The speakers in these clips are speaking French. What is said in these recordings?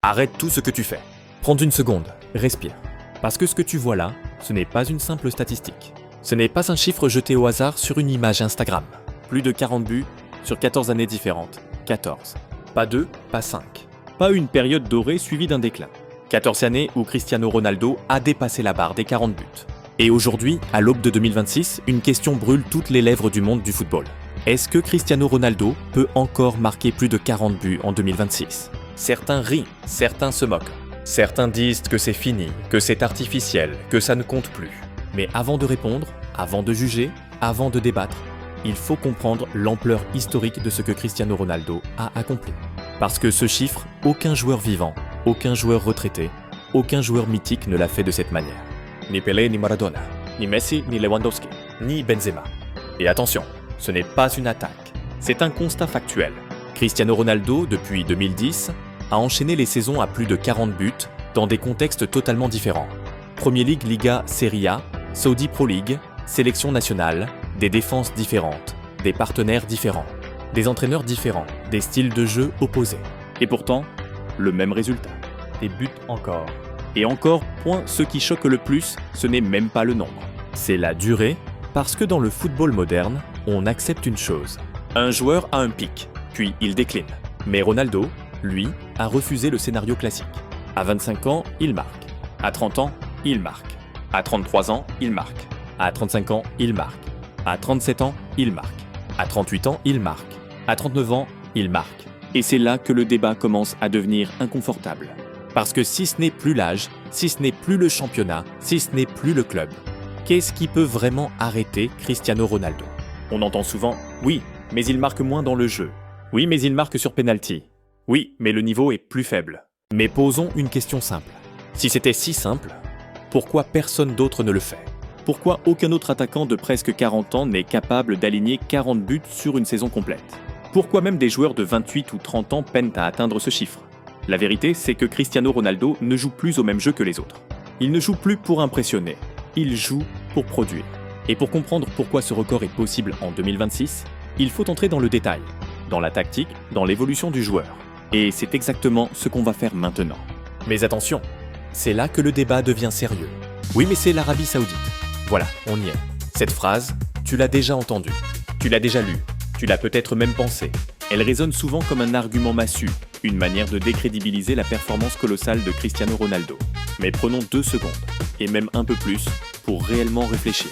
Arrête tout ce que tu fais. Prends une seconde, respire. Parce que ce que tu vois là, ce n'est pas une simple statistique. Ce n'est pas un chiffre jeté au hasard sur une image Instagram. Plus de 40 buts sur 14 années différentes. 14. Pas 2, pas 5. Pas une période dorée suivie d'un déclin. 14 années où Cristiano Ronaldo a dépassé la barre des 40 buts. Et aujourd'hui, à l'aube de 2026, une question brûle toutes les lèvres du monde du football. Est-ce que Cristiano Ronaldo peut encore marquer plus de 40 buts en 2026 ? Certains rient, certains se moquent. Certains disent que c'est fini, que c'est artificiel, que ça ne compte plus. Mais avant de répondre, avant de juger, avant de débattre, il faut comprendre l'ampleur historique de ce que Cristiano Ronaldo a accompli. Parce que ce chiffre, aucun joueur vivant, aucun joueur retraité, aucun joueur mythique ne l'a fait de cette manière. Ni Pelé, ni Maradona, ni Messi, ni Lewandowski, ni Benzema. Et attention, ce n'est pas une attaque, c'est un constat factuel. Cristiano Ronaldo, depuis 2010, a enchaîné les saisons à plus de 40 buts dans des contextes totalement différents. Premier League, Liga, Serie A, Saudi Pro League, sélection nationale, des défenses différentes, des partenaires différents, des entraîneurs différents, des styles de jeu opposés. Et pourtant, le même résultat. Des buts encore. Et encore, point, ce qui choque le plus, ce n'est même pas le nombre. C'est la durée, parce que dans le football moderne, on accepte une chose. Un joueur a un pic, puis il décline. Mais Ronaldo, lui, a refusé le scénario classique. À 25 ans, il marque. À 30 ans, il marque. À 33 ans, il marque. À 35 ans, il marque. À 37 ans, il marque. À 38 ans, il marque. À 39 ans, il marque. Et c'est là que le débat commence à devenir inconfortable. Parce que si ce n'est plus l'âge, si ce n'est plus le championnat, si ce n'est plus le club, qu'est-ce qui peut vraiment arrêter Cristiano Ronaldo ? On entend souvent « Oui, mais il marque moins dans le jeu. Oui, mais il marque sur penalty. Oui, mais le niveau est plus faible. » Mais posons une question simple. Si c'était si simple, pourquoi personne d'autre ne le fait ? Pourquoi aucun autre attaquant de presque 40 ans n'est capable d'aligner 40 buts sur une saison complète ? Pourquoi même des joueurs de 28 ou 30 ans peinent à atteindre ce chiffre ? La vérité, c'est que Cristiano Ronaldo ne joue plus au même jeu que les autres. Il ne joue plus pour impressionner, il joue pour produire. Et pour comprendre pourquoi ce record est possible en 2026, il faut entrer dans le détail, dans la tactique, dans l'évolution du joueur. Et c'est exactement ce qu'on va faire maintenant. Mais attention, c'est là que le débat devient sérieux. Oui, mais c'est l'Arabie Saoudite. Voilà, on y est. Cette phrase, tu l'as déjà entendue, tu l'as déjà lue, tu l'as peut-être même pensée. Elle résonne souvent comme un argument massu, une manière de décrédibiliser la performance colossale de Cristiano Ronaldo. Mais prenons 2 secondes, et même un peu plus, pour réellement réfléchir.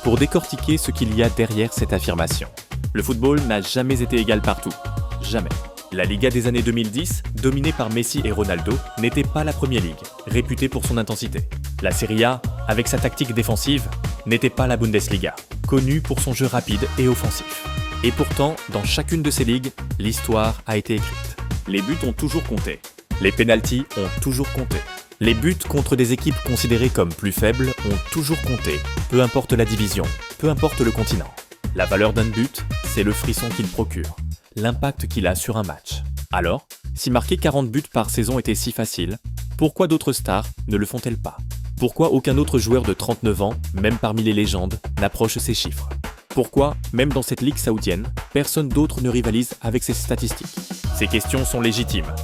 Pour décortiquer ce qu'il y a derrière cette affirmation. Le football n'a jamais été égal partout. Jamais. La Liga des années 2010, dominée par Messi et Ronaldo, n'était pas la Premier League, réputée pour son intensité. La Serie A, avec sa tactique défensive, n'était pas la Bundesliga, connue pour son jeu rapide et offensif. Et pourtant, dans chacune de ces ligues, l'histoire a été écrite. Les buts ont toujours compté. Les pénaltys ont toujours compté. Les buts contre des équipes considérées comme plus faibles ont toujours compté, peu importe la division, peu importe le continent. La valeur d'un but, c'est le frisson qu'il procure, l'impact qu'il a sur un match. Alors, si marquer 40 buts par saison était si facile, pourquoi d'autres stars ne le font-elles pas ? Pourquoi aucun autre joueur de 39 ans, même parmi les légendes, n'approche ces chiffres ? Pourquoi, même dans cette ligue saoudienne, personne d'autre ne rivalise avec ces statistiques ? Ces questions sont légitimes.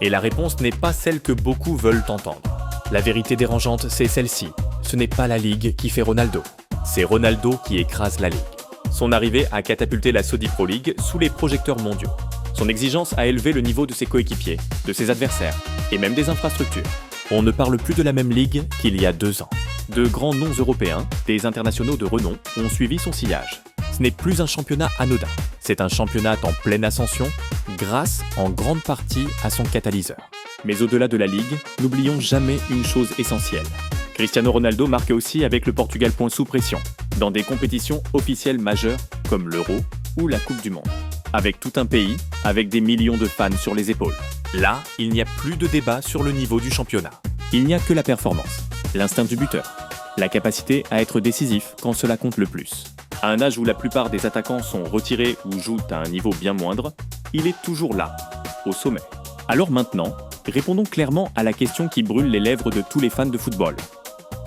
Et la réponse n'est pas celle que beaucoup veulent entendre. La vérité dérangeante, c'est celle-ci. Ce n'est pas la Ligue qui fait Ronaldo. C'est Ronaldo qui écrase la Ligue. Son arrivée a catapulté la Saudi Pro League sous les projecteurs mondiaux. Son exigence a élevé le niveau de ses coéquipiers, de ses adversaires, et même des infrastructures. On ne parle plus de la même ligue qu'il y a 2 ans. De grands noms européens, des internationaux de renom, ont suivi son sillage. Ce n'est plus un championnat anodin. C'est un championnat en pleine ascension, grâce en grande partie à son catalyseur. Mais au-delà de la Ligue, n'oublions jamais une chose essentielle. Cristiano Ronaldo marque aussi avec le Portugal point sous pression, dans des compétitions officielles majeures comme l'Euro ou la Coupe du Monde. Avec tout un pays, avec des millions de fans sur les épaules. Là, il n'y a plus de débat sur le niveau du championnat. Il n'y a que la performance, l'instinct du buteur, la capacité à être décisif quand cela compte le plus. À un âge où la plupart des attaquants sont retirés ou jouent à un niveau bien moindre, il est toujours là, au sommet. Alors maintenant, répondons clairement à la question qui brûle les lèvres de tous les fans de football.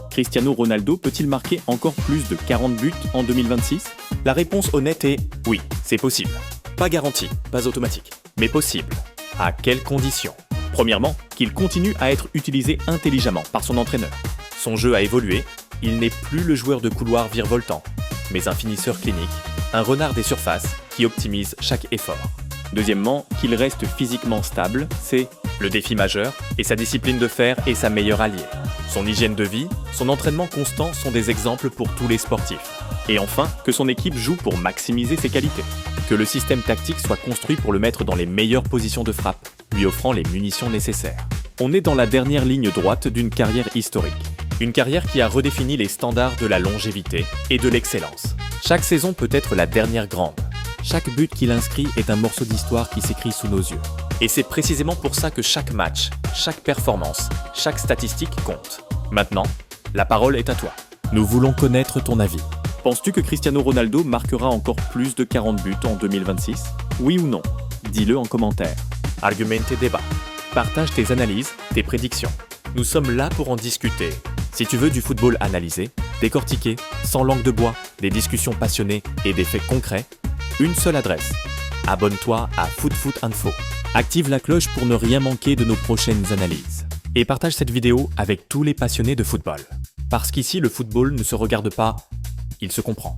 Cristiano Ronaldo peut-il marquer encore plus de 40 buts en 2026 ? La réponse honnête est oui, c'est possible. Pas garanti, pas automatique, mais possible. À quelles conditions ? Premièrement, qu'il continue à être utilisé intelligemment par son entraîneur. Son jeu a évolué, il n'est plus le joueur de couloir virevoltant, mais un finisseur clinique, un renard des surfaces qui optimise chaque effort. Deuxièmement, qu'il reste physiquement stable, c'est le défi majeur, et sa discipline de fer est sa meilleure alliée. Son hygiène de vie, son entraînement constant sont des exemples pour tous les sportifs. Et enfin, que son équipe joue pour maximiser ses qualités. Que le système tactique soit construit pour le mettre dans les meilleures positions de frappe, lui offrant les munitions nécessaires. On est dans la dernière ligne droite d'une carrière historique. Une carrière qui a redéfini les standards de la longévité et de l'excellence. Chaque saison peut être la dernière grande. Chaque but qu'il inscrit est un morceau d'histoire qui s'écrit sous nos yeux. Et c'est précisément pour ça que chaque match, chaque performance, chaque statistique compte. Maintenant, la parole est à toi. Nous voulons connaître ton avis. Penses-tu que Cristiano Ronaldo marquera encore plus de 40 buts en 2026 ? Oui ou non ? Dis-le en commentaire. Argumente débat. Partage tes analyses, tes prédictions. Nous sommes là pour en discuter. Si tu veux du football analysé, décortiqué, sans langue de bois, des discussions passionnées et des faits concrets, une seule adresse. Abonne-toi à FootFoot Info. Active la cloche pour ne rien manquer de nos prochaines analyses. Et partage cette vidéo avec tous les passionnés de football. Parce qu'ici, le football ne se regarde pas, il se comprend.